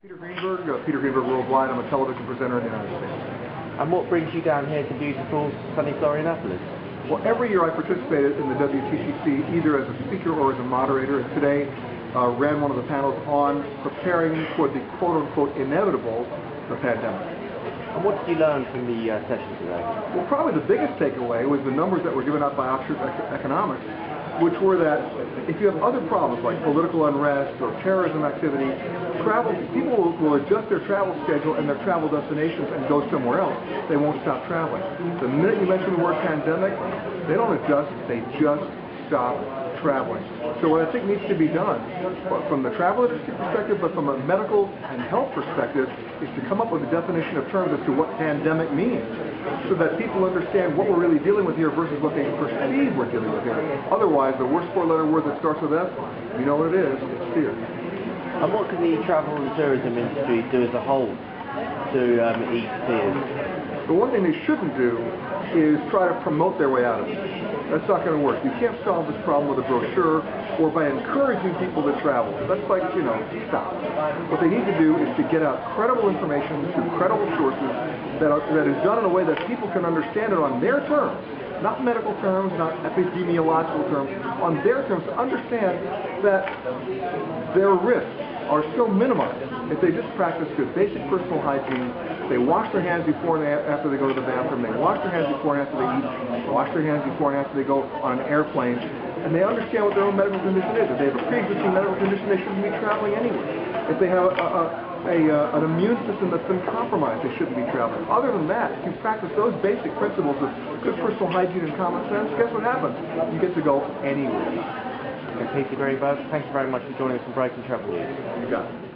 Peter Greenberg Worldwide. I'm a television presenter in the United States. And what brings you down here to beautiful, sunny Florianopolis? Well, every year I participated in the WTCC either as a speaker or as a moderator, and today ran one of the panels on preparing for the quote-unquote inevitable, the pandemic. And what did you learn from the session today? Well, probably the biggest takeaway was the numbers that were given out by Oxford Economics, which were that if you have other problems like political unrest or terrorism activity, people will adjust their travel schedule and their travel destinations and go somewhere else. They won't stop traveling. The minute you mention the word pandemic, they don't adjust, they just stop traveling. So what I think needs to be done, from the travel industry perspective, but from a medical and health perspective, is to come up with a definition of terms as to what pandemic means, so that people understand what we're really dealing with here versus what they perceive we're dealing with here. Otherwise, the worst four-letter word that starts with F, you know what it is, it's fear. And what can the travel and tourism industry do as a whole to ease fears? The one thing they shouldn't do is try to promote their way out of it. That's not going to work. You can't solve this problem with a brochure or by encouraging people to travel. That's like, stop. What they need to do is to get out credible information through credible sources that is done in a way that people can understand it on their terms. Not medical terms, not epidemiological terms, on their terms, to understand that their risks are so minimized if they just practice good basic personal hygiene. They wash their hands before and after they go to the bathroom, they wash their hands before and after they eat, they wash their hands before and after they go on an airplane, and they understand what their own medical condition is. If they have a pre-existing medical condition, they shouldn't be traveling anyway. If they have an immune system that's been compromised, they shouldn't be traveling. Other than that, if you practice those basic principles of good personal hygiene and common sense, guess what happens? You get to go anywhere. Peter Greenberg, thank you very much for joining us on Breaking Travel News. You got it.